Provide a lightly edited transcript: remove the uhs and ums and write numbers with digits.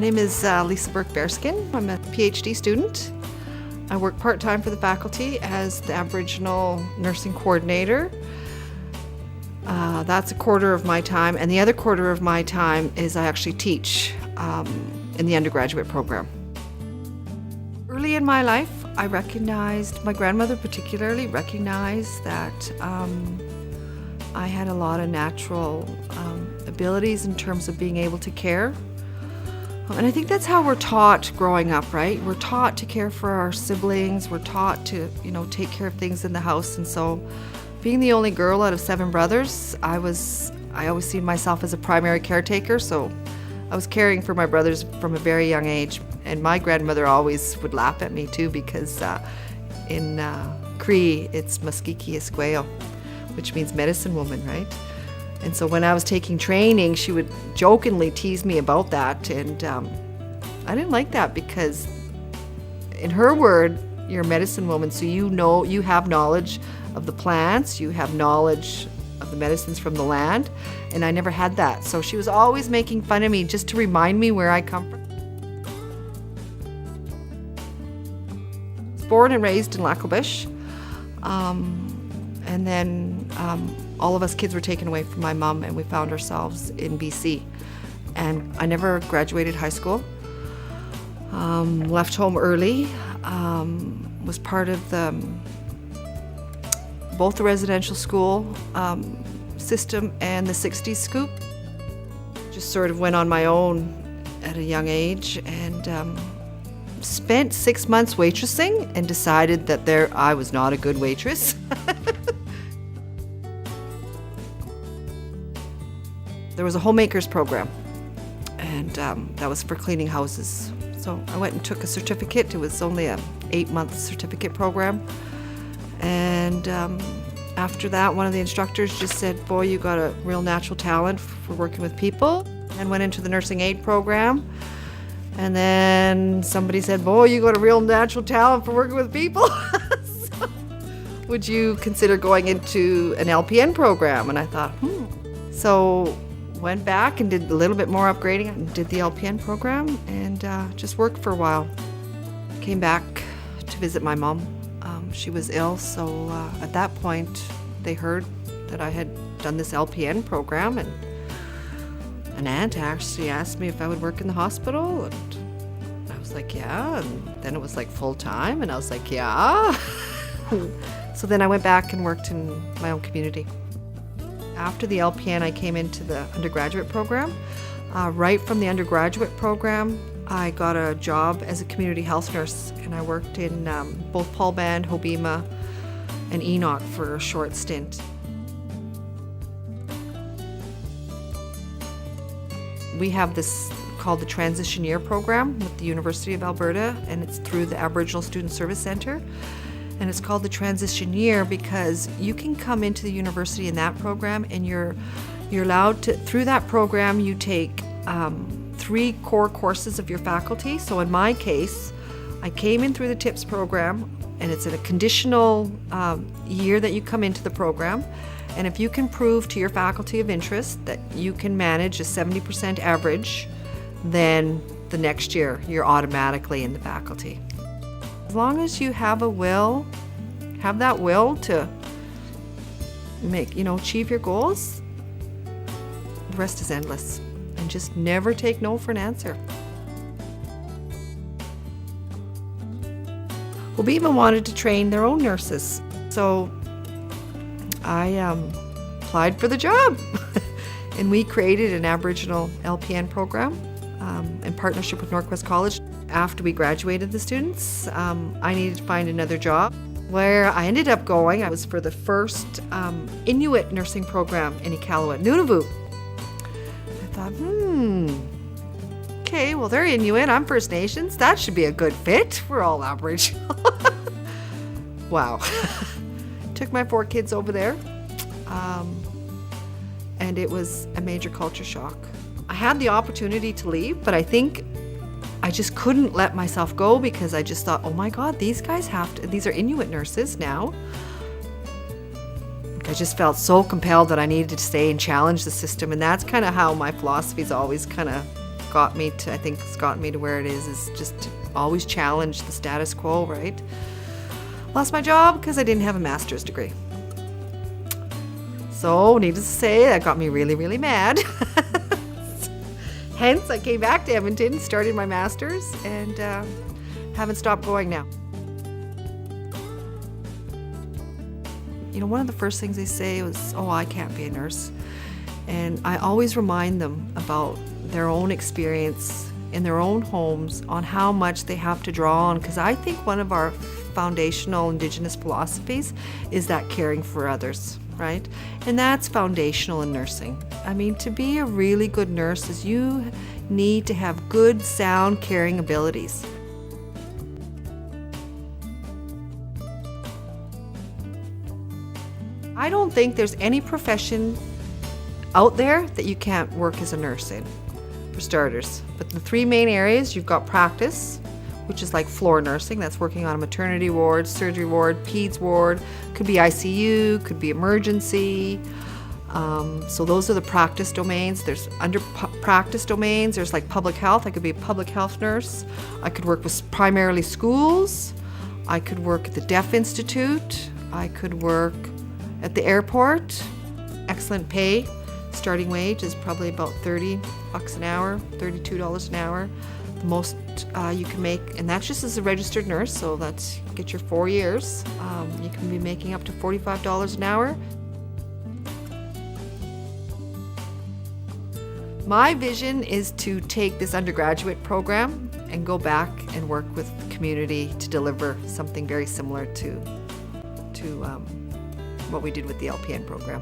name is Lisa Bourque Bearskin. I'm a PhD student. I work part-time for the faculty as the Aboriginal Nursing Coordinator. That's a quarter of my time, and the other quarter of my time is I actually teach in the undergraduate program. Early in my life, I recognized, my grandmother particularly recognized that I had a lot of natural abilities in terms of being able to care. And I think that's how we're taught growing up, right? We're taught to care for our siblings. We're taught to, take care of things in the house. And so being the only girl out of 7 brothers, I always seen myself as a primary caretaker. So I was caring for my brothers from a very young age. And my grandmother always would laugh at me too, because in Cree, it's Muskiki Esqueo, which means medicine woman, right? And so when I was taking training, she would jokingly tease me about that. And I didn't like that, because in her word, you're a medicine woman. So you have knowledge of the plants, you have knowledge of the medicines from the land. And I never had that. So she was always making fun of me just to remind me where I come from. I was born and raised in Lac-Beaubiche. And then all of us kids were taken away from my mom, and we found ourselves in BC. And I never graduated high school. Left home early. Was part of both the residential school system and the 60s scoop. Just sort of went on my own at a young age, and spent 6 months waitressing and decided that I was not a good waitress. There was a homemakers program, and that was for cleaning houses. So I went and took a certificate. It was only a 8-month certificate program. And after that, one of the instructors just said, "Boy, you got a real natural talent for working with people." And went into the nursing aid program. And then somebody said, "Boy, you got a real natural talent for working with people. So, would you consider going into an LPN program?" And I thought, So went back and did a little bit more upgrading and did the LPN program, and just worked for a while. Came back to visit my mom. She was ill, so at that point they heard that I had done this LPN program, and an aunt actually asked me if I would work in the hospital, and I was like, yeah. And then it was like full time, and I was like, yeah. So then I went back and worked in my own community. After the LPN, I came into the undergraduate program. Right from the undergraduate program, I got a job as a community health nurse, and I worked in both Paul Band, Hobbema, and Enoch for a short stint. We have this called the Transition Year program with the University of Alberta, and it's through the Aboriginal Student Service Centre. And it's called the Transition Year because you can come into the university in that program, and you're allowed to, through that program, you take 3 core courses of your faculty. So in my case, I came in through the TIPS program, and it's a conditional year that you come into the program. And if you can prove to your faculty of interest that you can manage a 70% average, then the next year you're automatically in the faculty. As long as you have that will to achieve your goals, the rest is endless. And just never take no for an answer. Hobbema wanted to train their own nurses, so I applied for the job. And we created an Aboriginal LPN program in partnership with Northwest College. After we graduated the students, I needed to find another job. Where I ended up going, I was for the first Inuit nursing program in Iqaluit, Nunavut. I thought, okay, well, they're Inuit, I'm First Nations. That should be a good fit. We're all Aboriginal. Wow. Took my 4 kids over there, and it was a major culture shock. I had the opportunity to leave, but I think I just couldn't let myself go, because I just thought, oh my God, these are Inuit nurses now. I just felt so compelled that I needed to stay and challenge the system, and that's kind of how my philosophy's always kind of I think it's gotten me to where it is just to always challenge the status quo, right? Lost my job because I didn't have a master's degree. So, needless to say, that got me really, really mad. Hence, I came back to Edmonton, started my master's, and haven't stopped going now. You know, one of the first things they say was, oh, I can't be a nurse. And I always remind them about their own experience in their own homes on how much they have to draw on, because I think one of our foundational Indigenous philosophies is that caring for others, right? And that's foundational in nursing. I mean, to be a really good nurse is you need to have good, sound, caring abilities. I don't think there's any profession out there that you can't work as a nurse in, for starters. But the three main areas, you've got practice, which is like floor nursing, that's working on a maternity ward, surgery ward, peds ward, could be ICU, could be emergency. So those are the practice domains. There's under practice domains, there's like public health. I could be a public health nurse. I could work with primarily schools. I could work at the Deaf Institute. I could work at the airport. Excellent pay. Starting wage is probably about $30 an hour, $32 an hour. The most you can make, and that's just as a registered nurse, so that's get your 4 years. You can be making up to $45 an hour. My vision is to take this undergraduate program and go back and work with the community to deliver something very similar to what we did with the LPN program.